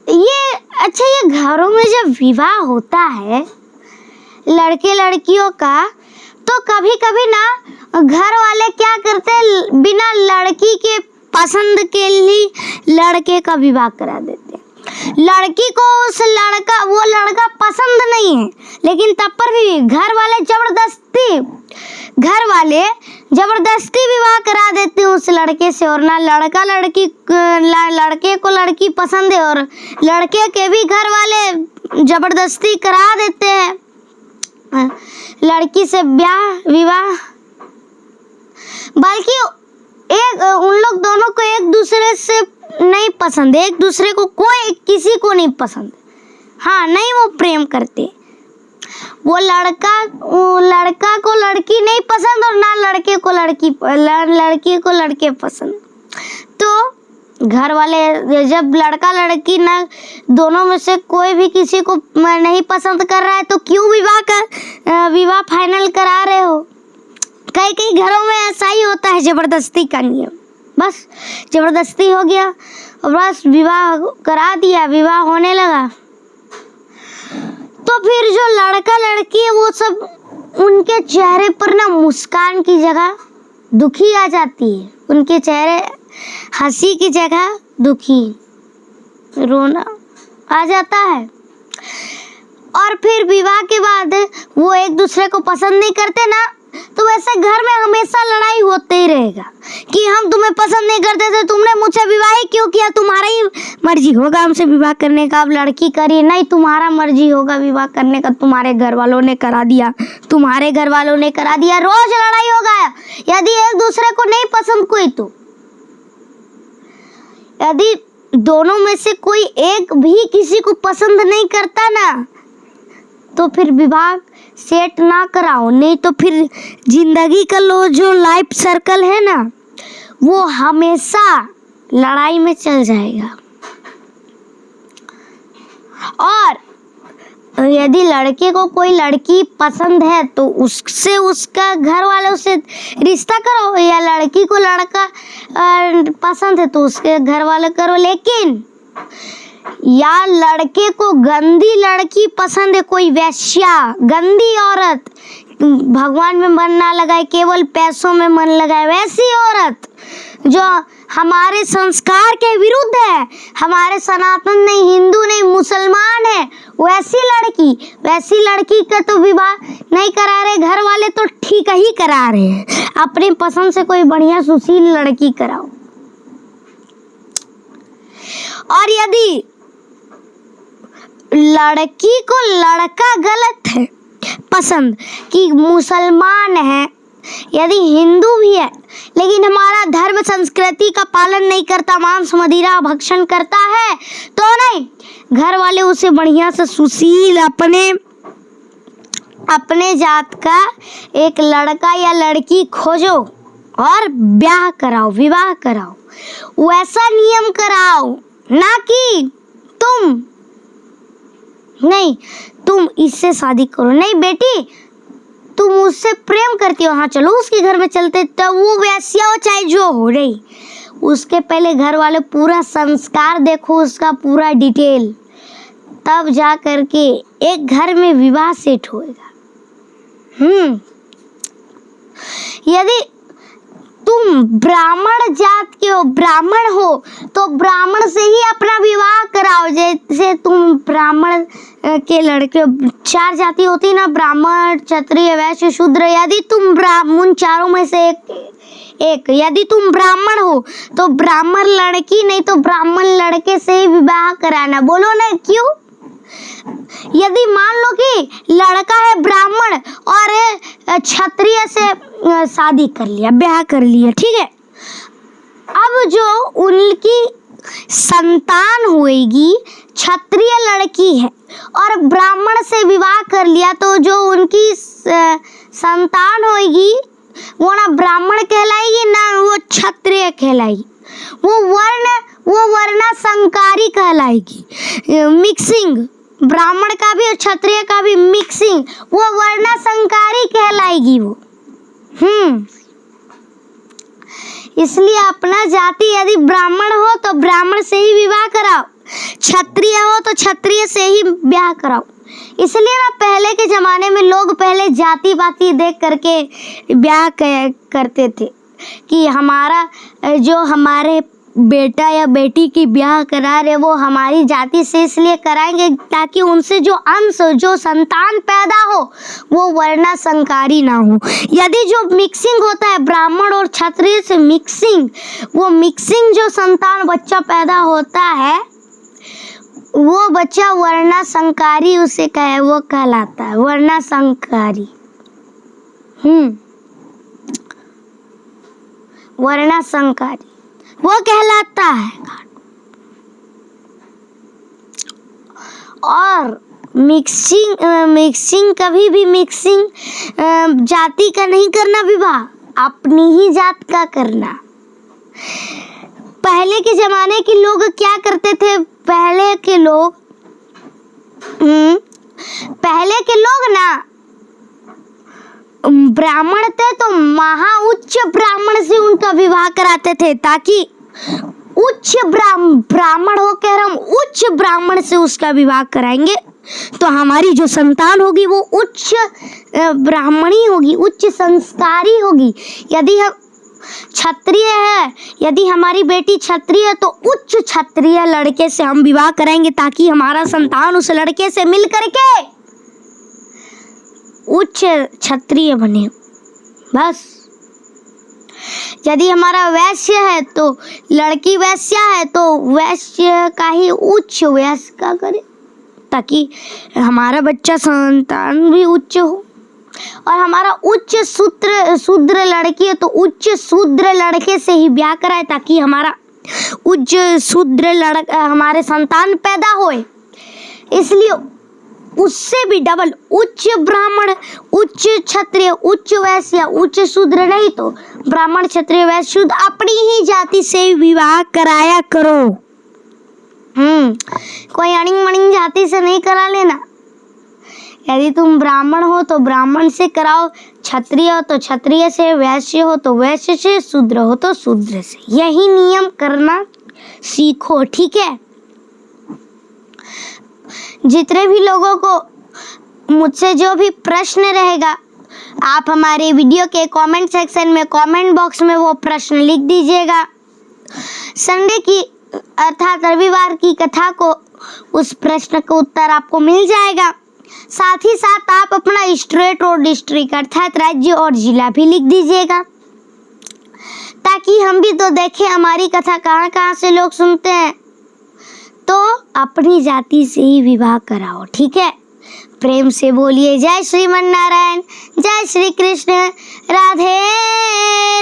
ये घरों में जब विवाह होता है लड़के लड़कियों का, तो कभी कभी ना घर वाले क्या करते हैं, बिना लड़की के पसंद के लिए लड़के का विवाह करा देते हैं। लड़की को वो लड़का पसंद नहीं है, लेकिन तब पर भी घर वाले जबरदस्ती विवाह करा देते हैं उस लड़के से। और ना लड़के को लड़की पसंद है और लड़के के भी घर वाले जबरदस्ती करा देते हैं लड़की से विवाह। बल्कि उन लोग दोनों को एक दूसरे से नहीं पसंद, एक दूसरे को किसी को नहीं पसंद, हाँ नहीं वो प्रेम करते। वो लड़का को लड़की नहीं पसंद और ना लड़के को लड़की को लड़के पसंद। तो घर वाले जब लड़का लड़की ना दोनों में से कोई भी किसी को नहीं पसंद कर रहा है, तो क्यों विवाह फाइनल करा रहे हो। कई घरों में ऐसा ही होता है, जबरदस्ती का नियम। बस जबरदस्ती हो गया और बस विवाह करा दिया, विवाह होने लगा। तो फिर जो लड़का लड़की है वो सब उनके चेहरे पर ना मुस्कान की जगह दुखी आ जाती है, उनके चेहरे हंसी की जगह दुखी रोना आ जाता है। और फिर विवाह के बाद वो एक दूसरे को पसंद नहीं करते ना, तो वैसे घर में हमेशा लड़ाई होते ही रहेगा कि हम तुम्हें पसंद नहीं करते थे, तुमने मुझसे विवाह ही क्यों किया, तुम्हारा ही मर्जी होगा हमसे विवाह करने का। अब लड़की करी नहीं, तुम्हारा मर्जी होगा विवाह करने का, तुम्हारे घर वालों ने करा दिया, रोज लड़ाई होगा। यदि एक दूसरे को नहीं पसंद कोई, तो यदि दोनों में से कोई एक भी किसी को पसंद नहीं करता ना, तो फिर विवाह सेट ना कराओ, नहीं तो फिर जिंदगी का जो लाइफ सर्कल है ना, वो हमेशा लड़ाई में चल जाएगा। और यदि लड़के को कोई लड़की पसंद है तो उससे उसका घर वालों से रिश्ता करो, या लड़की को लड़का पसंद है तो उसके घर वाले करो। लेकिन या लड़के को गंदी लड़की पसंद है, कोई वैश्या गंदी औरत, भगवान में मन ना लगाए, केवल पैसों में मन लगाए, वैसी औरत जो हमारे संस्कार के विरुद्ध है, हमारे सनातन नहीं, हिंदू नहीं, मुसलमान है, वैसी लड़की का तो विवाह नहीं करा रहे घर वाले, तो ठीक ही करा रहे हैं। अपने पसंद से कोई बढ़िया सुशील लड़की कराओ। और यदि लड़की को लड़का गलत है पसंद, कि मुसलमान है, यदि हिंदू भी है, लेकिन हमारा धर्म संस्कृति का पालन नहीं करता, मांस मदिरा भक्षण करता है, तो नहीं, घर वाले उसे बढ़िया से सुशील अपने जात का एक लड़का या लड़की खोजो और विवाह कराओ। वैसा नियम कराओ ना कि तुम इससे शादी करो, नहीं बेटी तुम उससे प्रेम करती हो, हाँ चलो उसके घर में चलते, तब वो वैश्या हो चाहे जो हो रही, उसके पहले घर वाले पूरा संस्कार देखो, उसका पूरा डिटेल, तब जा करके एक घर में विवाह सेट होएगा। यदि तुम ब्राह्मण जात के हो, ब्राह्मण हो, तो ब्राह्मण से ही अपना विवाह कराओ। जैसे तुम ब्राह्मण के लड़के, 4 जाति होती ना, ब्राह्मण, क्षत्रिय, वैश्य, शूद्र, यदि तुम उन चारों में से एक यदि तुम ब्राह्मण हो तो ब्राह्मण लड़की नहीं तो ब्राह्मण लड़के से ही विवाह कराना। बोलो ना क्यों? यदि मान लो कि लड़का है ब्राह्मण और क्षत्रिय से शादी कर लिया, ब्याह कर लिया, ठीक है, अब जो उनकी संतान होएगी क्षत्रिय लड़की है और ब्राह्मण से विवाह कर लिया, तो जो उनकी संतान होएगी वो ना ब्राह्मण कहलाएगी ना वो क्षत्रिय कहलाएगी, वो वर्ण संकारी कहलाएगी। मिक्सिंग, ब्राह्मण का भी और क्षत्रिय का भी मिक्सिंग, वो वर्ण संकारी कहलाएगी वो। इसलिए अपना जाति यदि ब्राह्मण हो तो ब्राह्मण से ही विवाह कराओ, क्षत्रिय हो तो क्षत्रिय से ही ब्याह कराओ। इसलिए ना पहले के ज़माने में लोग पहले जाति पाति देख करके ब्याह करते थे कि हमारा जो हमारे बेटा या बेटी की ब्याह करा रहे वो हमारी जाति से इसलिए कराएंगे ताकि उनसे जो अंश जो संतान पैदा हो वो वर्णा संकारी ना हो। यदि जो मिक्सिंग होता है ब्राह्मण और क्षत्रिय से मिक्सिंग, वो मिक्सिंग जो संतान बच्चा पैदा होता है वो बच्चा वर्णा संकारी उसे कहे वो कहलाता है वर्णा संकारी। वर्णा संकारी वो कहलाता है। और मिक्सिंग कभी भी मिक्सिंग जाति का नहीं करना विवाह, अपनी ही जात का करना। पहले के जमाने के लोग क्या करते थे? पहले के लोग ना ब्राह्मण थे तो महा उच्च ब्राह्मण से उनका विवाह कराते थे ताकि उच्च ब्राह्मण हो कर हम उच्च ब्राह्मण से उसका विवाह कराएंगे तो हमारी जो संतान होगी वो उच्च ब्राह्मणी होगी, उच्च संस्कारी होगी। यदि हम क्षत्रिय है, यदि हमारी बेटी क्षत्रिय है तो उच्च क्षत्रिय लड़के से हम विवाह कराएंगे ताकि हमारा संतान उस लड़के से मिल करके उच्च क्षत्रिय बने। बस यदि हमारा वैश्य है तो लड़की वैश्या है तो वैश्य का ही उच्च वैश्य का करे ताकि हमारा बच्चा संतान भी उच्च हो। और हमारा उच्च शूद्र लड़की है तो उच्च शूद्र लड़के से ही ब्याह कराए ताकि हमारा उच्च शूद्र हमारे संतान पैदा होए। इसलिए उससे भी डबल उच्च ब्राह्मण, उच्च क्षत्रिय, उच्च वैश्य, उच्च शूद्र नहीं तो ब्राह्मण क्षत्रिय वैश्य शूद्र अपनी ही जाति से विवाह कराया करो। कोई अणिंग मणिंग जाति से नहीं करा लेना। यदि तुम ब्राह्मण हो तो ब्राह्मण से कराओ, क्षत्रिय हो तो क्षत्रिय से, वैश्य हो तो वैश्य से, शूद्र हो तो शूद्र से। यही नियम करना सीखो, ठीक है। जितने भी लोगों को मुझसे जो भी प्रश्न रहेगा आप हमारे वीडियो के कमेंट सेक्शन में कमेंट बॉक्स में वो प्रश्न लिख दीजिएगा। संडे की अर्थात रविवार की कथा को उस प्रश्न का उत्तर आपको मिल जाएगा। साथ ही साथ आप अपना स्टेट और डिस्ट्रिक्ट अर्थात राज्य और जिला भी लिख दीजिएगा ताकि हम भी तो देखें हमारी कथा कहाँ कहाँ से लोग सुनते हैं। तो अपनी जाति से ही विवाह कराओ, ठीक है। प्रेम से बोलिए जय श्रीमन नारायण, जय श्री कृष्ण, राधे